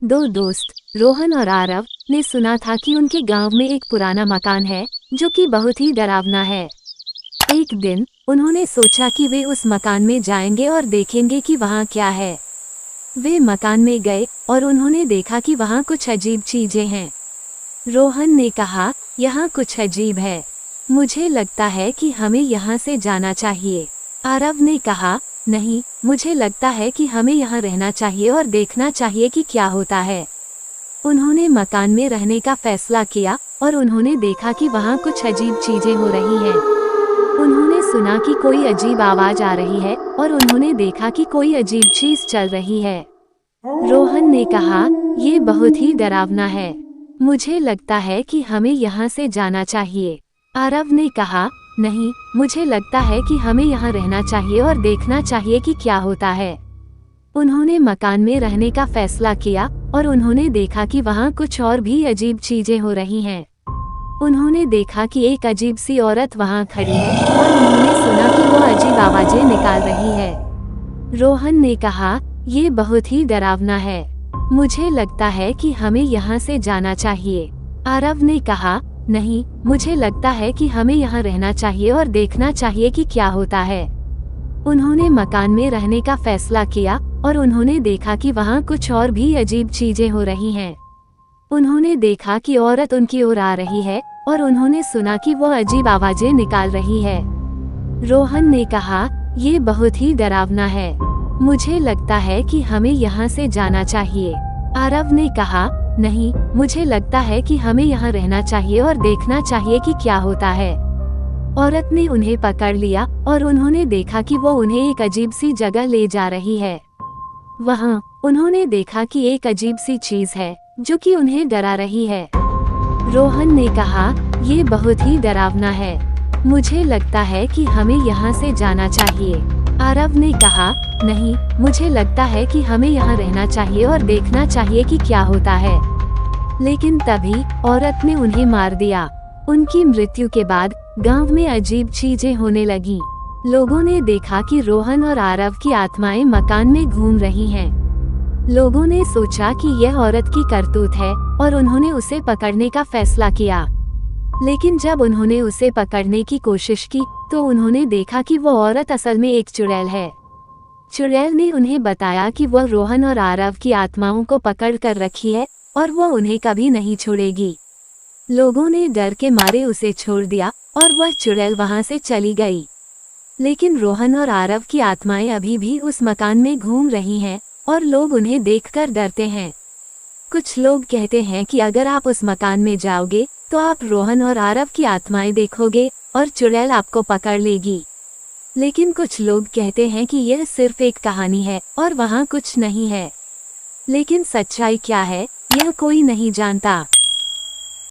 दो दोस्त रोहन और आरव ने सुना था कि उनके गांव में एक पुराना मकान है जो कि बहुत ही डरावना है। एक दिन उन्होंने सोचा कि वे उस मकान में जाएंगे और देखेंगे कि वहां क्या है। वे मकान में गए और उन्होंने देखा कि वहां कुछ अजीब चीजें हैं। रोहन ने कहा, यहाँ कुछ अजीब है, मुझे लगता है कि हमें यहाँ से जाना चाहिए। आरव ने कहा, नहीं, मुझे लगता है कि हमें यहाँ रहना चाहिए और देखना चाहिए कि क्या होता है। उन्होंने मकान में रहने का फैसला किया और उन्होंने देखा कि वहाँ कुछ अजीब चीजें हो रही हैं। उन्होंने सुना कि कोई अजीब आवाज आ रही है और उन्होंने देखा कि कोई अजीब चीज चल रही है। रोहन ने कहा, ये बहुत ही डरावना है, मुझे लगता है कि हमें यहाँ से जाना चाहिए। आरव ने कहा, नहीं, मुझे लगता है कि हमें यहाँ रहना चाहिए और देखना चाहिए कि क्या होता है। उन्होंने मकान में रहने का फैसला किया और उन्होंने देखा कि वहाँ कुछ और भी अजीब चीजें हो रही हैं। उन्होंने देखा कि एक अजीब सी औरत वहाँ खड़ी है और उन्होंने सुना कि वो अजीब आवाजें निकाल रही है। रोहन ने कहा, ये बहुत ही डरावना है, मुझे लगता है कि हमें यहाँ से जाना चाहिए। आरव ने कहा, नहीं, मुझे लगता है कि हमें यहाँ रहना चाहिए और देखना चाहिए कि क्या होता है। उन्होंने मकान में रहने का फैसला किया और उन्होंने देखा कि वहाँ कुछ और भी अजीब चीजें हो रही हैं। उन्होंने देखा कि औरत उनकी ओर आ रही है और उन्होंने सुना कि वो अजीब आवाजें निकाल रही है। रोहन ने कहा, ये बहुत ही डरावना है, मुझे लगता है कि हमें यहाँ से जाना चाहिए। आरव ने कहा, नहीं, मुझे लगता है कि हमें यहाँ रहना चाहिए और देखना चाहिए कि क्या होता है। औरत ने उन्हें पकड़ लिया और उन्होंने देखा कि वो उन्हें एक अजीब सी जगह ले जा रही है। वहाँ उन्होंने देखा कि एक अजीब सी चीज है जो कि उन्हें डरा रही है। रोहन ने कहा, ये बहुत ही डरावना है, मुझे लगता है कि हमें यहाँ से जाना चाहिए। आरव ने कहा, नहीं, मुझे लगता है कि हमें यहाँ रहना चाहिए और देखना चाहिए कि क्या होता है। लेकिन तभी औरत ने उन्हें मार दिया। उनकी मृत्यु के बाद गांव में अजीब चीजें होने लगीं। लोगों ने देखा कि रोहन और आरव की आत्माएं मकान में घूम रही हैं। लोगों ने सोचा कि यह औरत की करतूत है और उन्होंने उसे पकड़ने का फैसला किया। लेकिन जब उन्होंने उसे पकड़ने की कोशिश की तो उन्होंने देखा कि वो औरत असल में एक चुड़ैल है। चुड़ैल ने उन्हें बताया कि वह रोहन और आरव की आत्माओं को पकड़ कर रखी है और वह उन्हें कभी नहीं छोड़ेगी। लोगों ने डर के मारे उसे छोड़ दिया और वह चुड़ैल वहां से चली गई। लेकिन रोहन और आरव की आत्माएं अभी भी उस मकान में घूम रही हैं और लोग उन्हें देखकर डरते हैं। कुछ लोग कहते हैं कि अगर आप उस मकान में जाओगे तो आप रोहन और आरव की आत्माएं देखोगे और चुड़ैल आपको पकड़ लेगी। लेकिन कुछ लोग कहते हैं कि यह सिर्फ एक कहानी है और वहाँ कुछ नहीं है। लेकिन सच्चाई क्या है, यह कोई नहीं जानता।